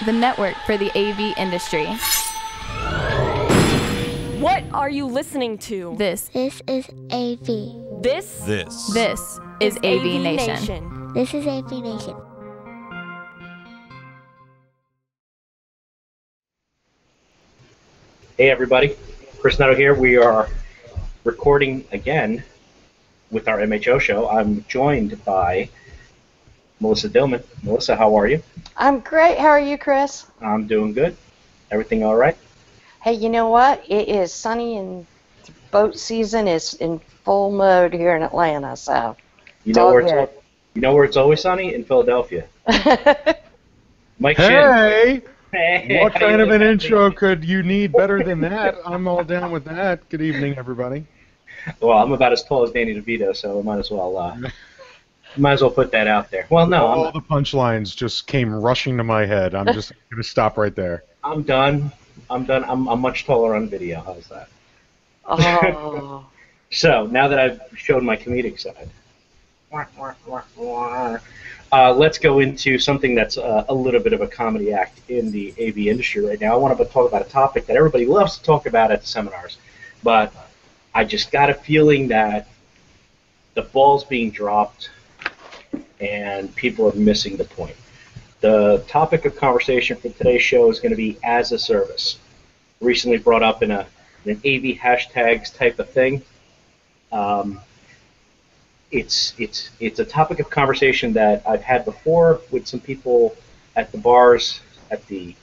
the network for the AV industry. What are you listening to? This is AV. This is AV Nation. This is AV Nation. Hey everybody, Chris Netto here. We are recording again with our MHO show. I'm joined by Melissa Dillman. Melissa, how are you? I'm great. How are you, Chris? I'm doing good. Everything all right? Hey, you know what? It is sunny and boat season is in full mode here in Atlanta, so You know where it's always sunny? In Philadelphia. Mike Hey! Hey, What kind of an intro could you need better than that? I'm all down with that. Good evening, everybody. Well, I'm about as tall as Danny DeVito, so I might as well put that out there. Well, no, all the punchlines just came rushing to my head. I'm just going to stop right there. I'm done. I'm much taller on video. How's that? Oh. So now that I've shown my comedic side, let's go into something that's a little bit of a comedy act in the AV industry right now. I want to talk about a topic that everybody loves to talk about at the seminars, but I just got a feeling that the ball's being dropped and people are missing the point. The topic of conversation for today's show is going to be as a service. Recently brought up in an AV hashtags type of thing. It's a topic of conversation that I've had before with some people at the bars, at the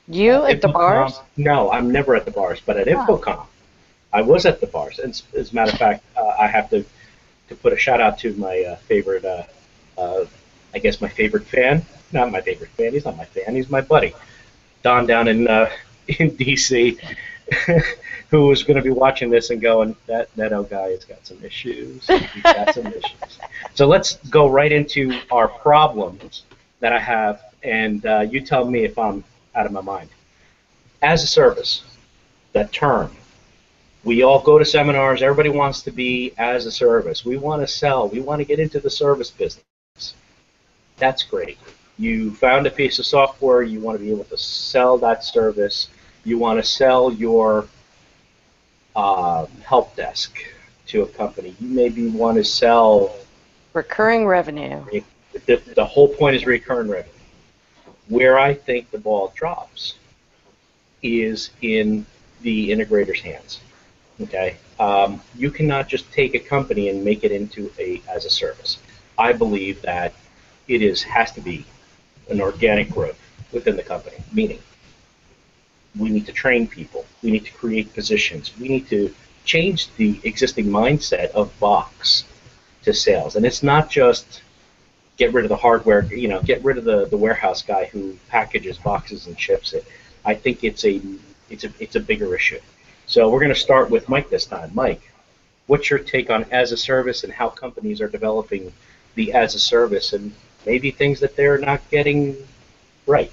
at the bars? No, I'm never at the bars, but at InfoComm, I was at the bars. And as a matter of fact, I have to put a shout out to my favorite, I guess my favorite fan. Not my favorite fan. He's not my fan. He's my buddy, Don down in DC. Who is going to be watching this and going, that old guy has got some issues. He's got some issues. So let's go right into our problems that I have, and you tell me if I'm out of my mind. As a service, that term, we all go to seminars. Everybody wants to be as a service. We want to sell. We want to get into the service business. That's great. You found a piece of software. You want to be able to sell that service. You want to sell your help desk to a company. You maybe want to sell recurring revenue. The whole point is recurring revenue. Where I think the ball drops is in the integrator's hands. Okay, you cannot just take a company and make it into as a service. I believe that it has to be an organic growth within the company, meaning we need to train people. We need to create positions. We need to change the existing mindset of box to sales. And it's not just get rid of the hardware, get rid of the warehouse guy who packages boxes and ships it. I think it's a bigger issue. So we're going to start with Mike this time. Mike, what's your take on as a service and how companies are developing the as a service and maybe things that they're not getting right?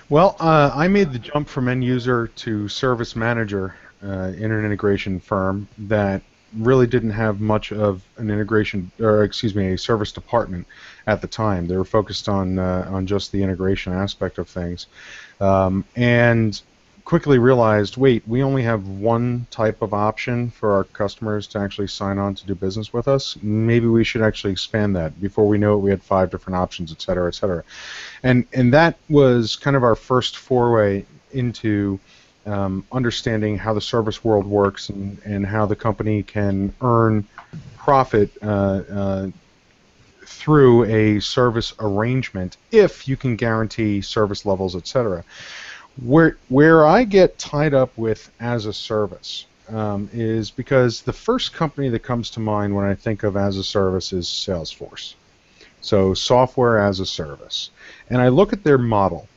Well, I made the jump from end user to service manager in an integration firm that really didn't have much of an a service department at the time. They were focused on just the integration aspect of things, and quickly realized, wait, we only have one type of option for our customers to actually sign on to do business with us. Maybe we should actually expand that. Before we know it, we had 5 different options, et cetera, et cetera. And that was kind of our first foray into understanding how the service world works and how the company can earn profit through a service arrangement if you can guarantee service levels, et cetera. Where I get tied up with as a service is because the first company that comes to mind when I think of as a service is Salesforce. So software as a service. And I look at their model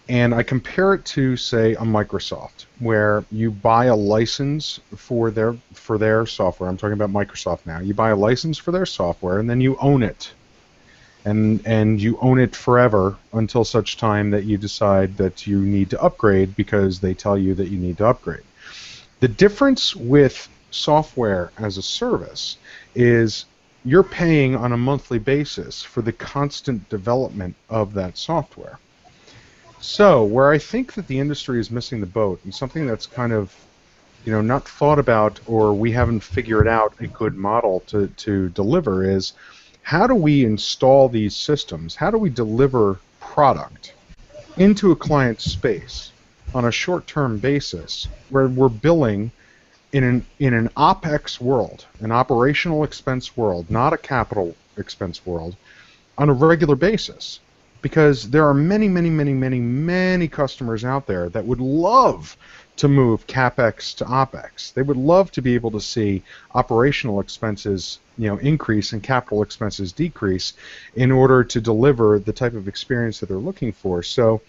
and I compare it to, say, a Microsoft, where you buy a license for their software. I'm talking about Microsoft now. You buy a license for their software and then you own it. And you own it forever until such time that you decide that you need to upgrade because they tell you that you need to upgrade. The difference with software as a service is you're paying on a monthly basis for the constant development of that software. So, where I think that the industry is missing the boat, and something that's kind of, not thought about, or we haven't figured out a good model to deliver, is how do we install these systems? How do we deliver product into a client's space on a short-term basis where we're billing in an OpEx world, an operational expense world, not a capital expense world, on a regular basis? Because there are many, many, many, many, many customers out there that would love to move CapEx to OpEx. They would love to be able to see operational expenses, increase and capital expenses decrease in order to deliver the type of experience that they're looking for. So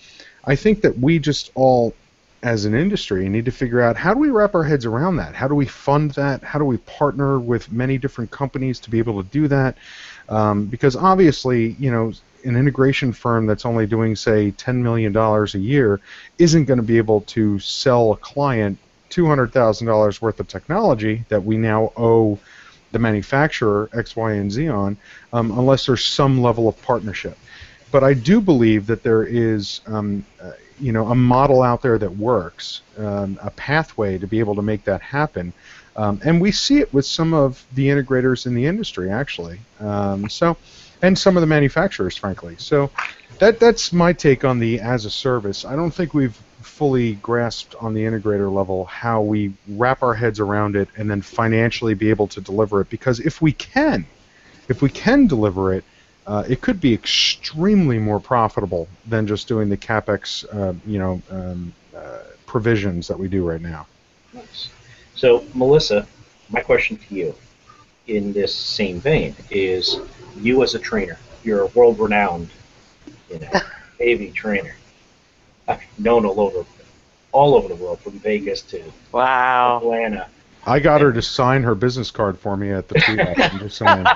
I think that we just all, as an industry, need to figure out, how do we wrap our heads around that? How do we fund that? How do we partner with many different companies to be able to do that? Because obviously, an integration firm that's only doing, say, $10 million a year isn't going to be able to sell a client $200,000 worth of technology that we now owe the manufacturer X, Y, and Z on, unless there's some level of partnership. But I do believe that there is, a model out there that works, a pathway to be able to make that happen. And we see it with some of the integrators in the industry, actually. And some of the manufacturers, frankly. So that's my take on the as a service. I don't think we've fully grasped on the integrator level how we wrap our heads around it and then financially be able to deliver it. Because if we can deliver it, it could be extremely more profitable than just doing the CapEx, provisions that we do right now. Nice. So, Melissa, my question to you, in this same vein, is you as a trainer, you're a world-renowned, AV trainer, known all over the world, from Vegas to Atlanta. I got her to sign her business card for me at the pre-op. I'm just saying.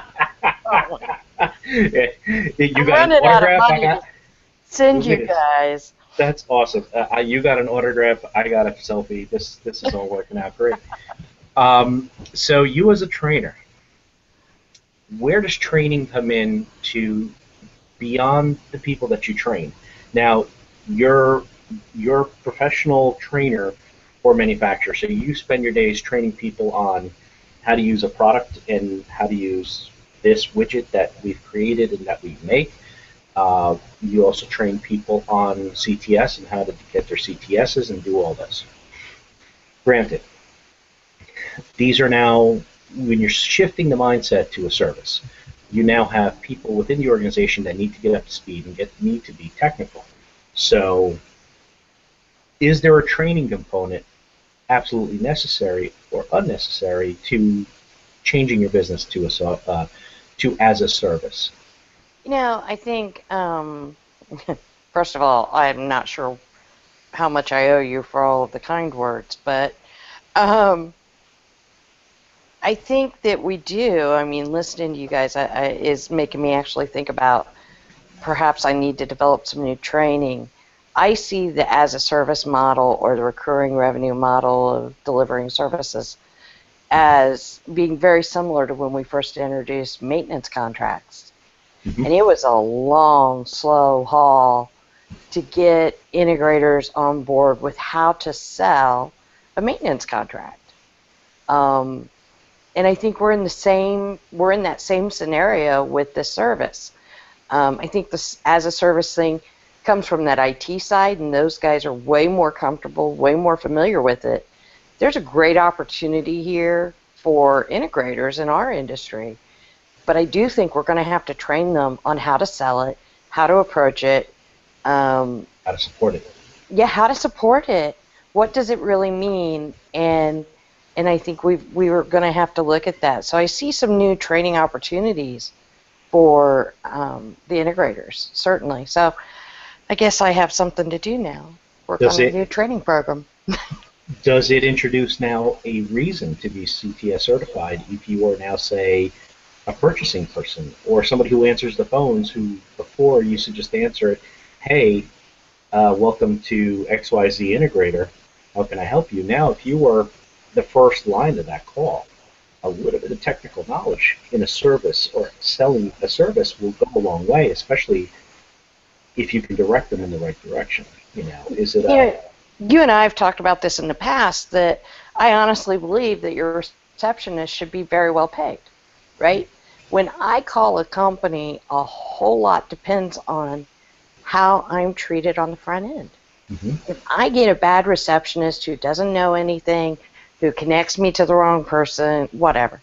You got an autograph? Send you guys. That's awesome. You got an autograph. I got a selfie. This is all working out great. So you as a trainer, where does training come in to beyond the people that you train? Now, you're professional trainer or manufacturer, so you spend your days training people on how to use a product and how to use this widget that we've created and that we make. You also train people on CTS and how to get their CTSs and do all this. Granted, these are now, when you're shifting the mindset to a service, you now have people within the organization that need to get up to speed and need to be technical. So is there a training component absolutely necessary or unnecessary to changing your business to as a service? I think, first of all, I'm not sure how much I owe you for all of the kind words, but I think that we do. I mean, listening to you guys is making me actually think about perhaps I need to develop some new training. I see the as-a-service model or the recurring revenue model of delivering services as being very similar to when we first introduced maintenance contracts. Mm-hmm. And it was a long, slow haul to get integrators on board with how to sell a maintenance contract. And I think we're in that same scenario with this service. I think this as a service thing comes from that IT side, and those guys are way more comfortable, way more familiar with it. There's a great opportunity here for integrators in our industry, but I do think we're going to have to train them on how to sell it, how to approach it, how to support it. Yeah, how to support it. What does it really mean? And I think we were going to have to look at that. So I see some new training opportunities for the integrators, certainly. So I guess I have something to do now. Work on a new training program. Does it introduce now a reason to be CTS certified if you are now, say, a purchasing person or somebody who answers the phones who before used to just answer it, hey, welcome to XYZ Integrator, how can I help you? Now, if you were the first line of that call, a little bit of technical knowledge in a service or selling a service will go a long way, especially if you can direct them in the right direction. You know, is it You know, you and I have talked about this in the past, that I honestly believe that your receptionist should be very well paid, right? When I call a company, a whole lot depends on how I'm treated on the front end. Mhm. If I get a bad receptionist who doesn't know anything, who connects me to the wrong person, whatever,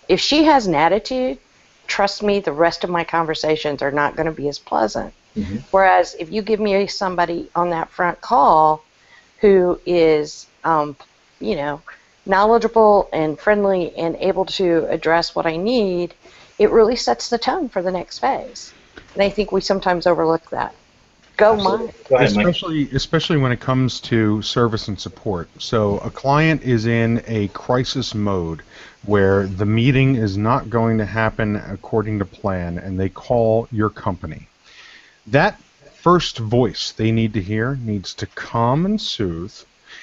if she has an attitude, trust me, the rest of my conversations are not going to be as pleasant. Mhm. Whereas if you give me somebody on that front call who is, you know, knowledgeable and friendly and able to address what I need, it really sets the tone for the next phase. And I think we sometimes overlook that. Go, Absolutely. Mike. Go ahead, Mike. Especially when it comes to service and support. So a client is in a crisis mode where the meeting is not going to happen according to plan, and they call your company. That first voice they need to hear needs to calm and soothe.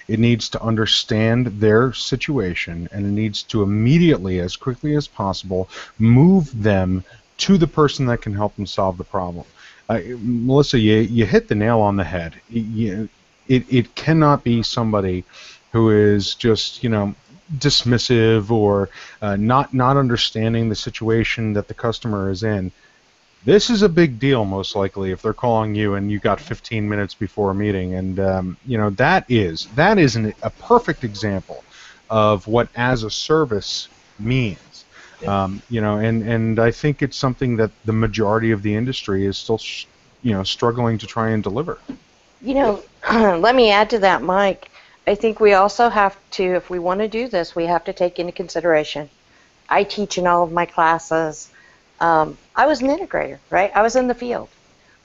It needs to understand their situation, and it needs to immediately, as quickly as possible, move them to the person that can help them solve the problem. Melissa, you hit the nail on the head. It cannot be somebody who is just, dismissive or not understanding the situation that the customer is in. This is a big deal, most likely, if they're calling you and you got 15 minutes before a meeting, and that is a perfect example of what as a service means. And I think it's something that the majority of the industry is still, struggling to try and deliver. Let me add to that, Mike. I think we also have to, if we want to do this, we have to take into consideration. I teach in all of my classes. I was an integrator, right? I was in the field.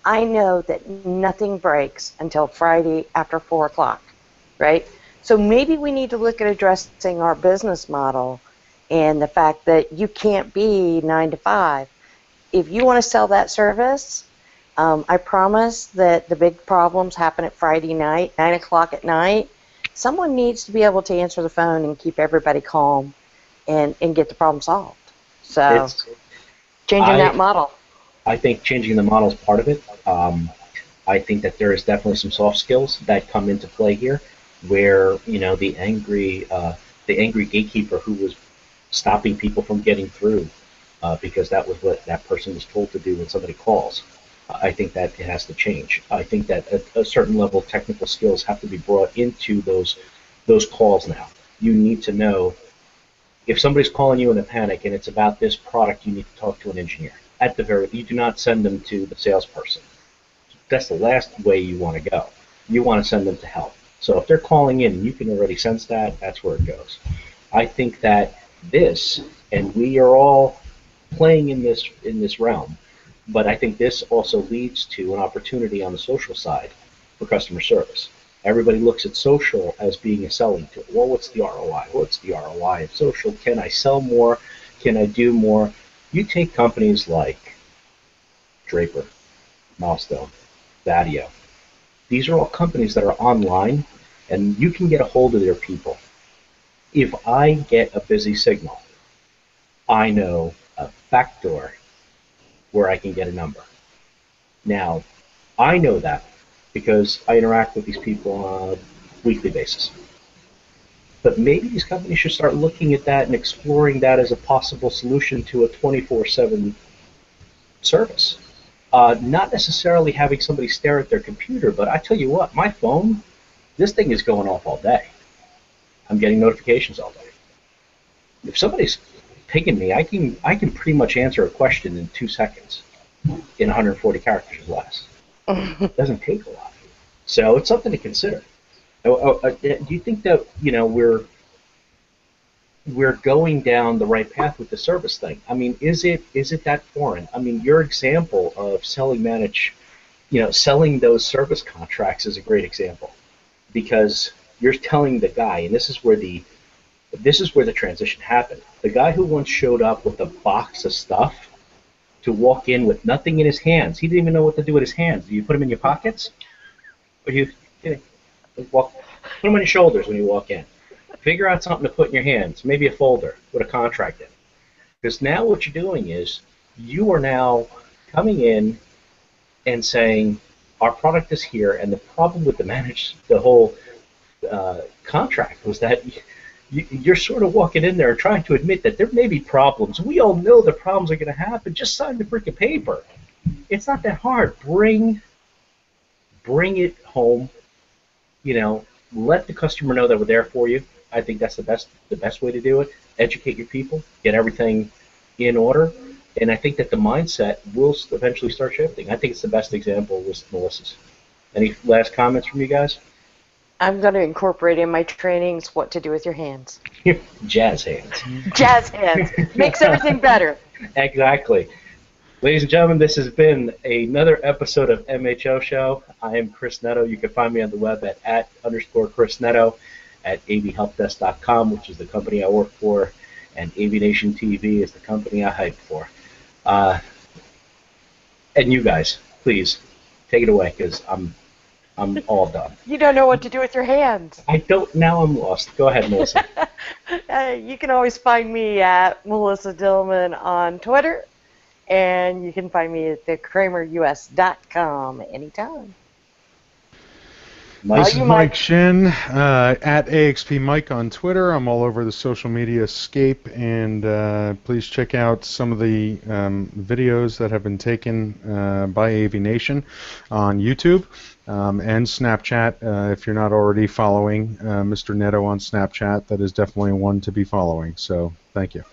I know that nothing breaks until Friday after 4 o'clock, right? So maybe we need to look at addressing our business model and the fact that you can't be 9 to 5. If you want to sell that service, I promise that the big problems happen at Friday night, 9 o'clock at night. Someone needs to be able to answer the phone and keep everybody calm and get the problem solved. So changing that model. I think changing the model is part of it. I think that there is definitely some soft skills that come into play here, where the angry gatekeeper who was stopping people from getting through because that was what that person was told to do when somebody calls. I think that it has to change. I think that a certain level of technical skills have to be brought into those calls now. You need to know if somebody's calling you in a panic and it's about this product, you need to talk to an engineer. You do not send them to the salesperson. That's the last way you want to go. You want to send them to help. So if they're calling in and you can already sense that, that's where it goes. I think that and we are all playing in this realm, but I think this also leads to an opportunity on the social side for customer service. Everybody looks at social as being a selling tool. Well, what's the ROI? What's the ROI of social? Can I sell more? Can I do more? You take companies like Draper, Milestone, Vadio. These are all companies that are online, and you can get a hold of their people. If I get a busy signal, I know a backdoor where I can get a number. Now, I know that because I interact with these people on a weekly basis. But maybe these companies should start looking at that and exploring that as a possible solution to a 24/7 service. Not necessarily having somebody stare at their computer, but I tell you what, my phone, this thing is going off all day. I'm getting notifications all day. If somebody's pinging me, I can pretty much answer a question in 2 seconds in 140 characters or less. It doesn't take a lot. So it's something to consider. Do you think that we're going down the right path with the service thing? I mean, is it that foreign? I mean, your example of selling those service contracts is a great example, because you're telling the guy, and this is where the transition happened. The guy who once showed up with a box of stuff to walk in with nothing in his hands. He didn't even know what to do with his hands. Do you put them in your pockets? Or put them on your shoulders when you walk in. Figure out something to put in your hands, maybe a folder with a contract in. Because now what you're doing is you are now coming in and saying, our product is here, and the problem with the whole contract was that you're sort of walking in there and trying to admit that there may be problems. We all know the problems are going to happen. Just sign the freaking paper. It's not that hard. Bring it home. You know, let the customer know that we're there for you. I think that's the best way to do it. Educate your people, get everything in order, and I think that the mindset will eventually start shifting. I think it's the best example was Melissa's. Any last comments from you guys? I'm going to incorporate in my trainings what to do with your hands. Jazz hands. Jazz hands. Makes everything better. Exactly. Ladies and gentlemen, this has been another episode of MHO Show. I am Chris Netto. You can find me on the web at @_Chris Netto, at avhelpdesk.com, which is the company I work for, and Aviation TV is the company I hype for. And you guys, please, take it away, because I'm all done. You don't know what to do with your hands. I don't, now I'm lost. Go ahead, Melissa. You can always find me at Melissa Dillman on Twitter, and you can find me at thekramerus.com anytime. This is Mike Shin, at AXP Mike on Twitter. I'm all over the social media scape, and please check out some of the videos that have been taken by Aviation on YouTube and Snapchat. If you're not already following Mr. Netto on Snapchat, that is definitely one to be following. So thank you.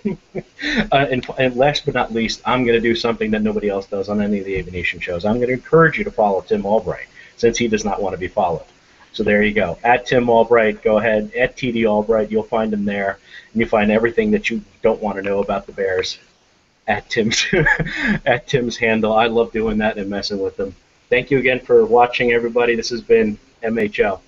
And last but not least, I'm going to do something that nobody else does on any of the Aviation shows. I'm going to encourage you to follow Tim Albright, since he does not want to be followed. So there you go. At Tim Albright, go ahead. At TD Albright, you'll find him there. And you find everything that you don't want to know about the Bears at Tim's at Tim's handle. I love doing that and messing with them. Thank you again for watching, everybody. This has been MHO.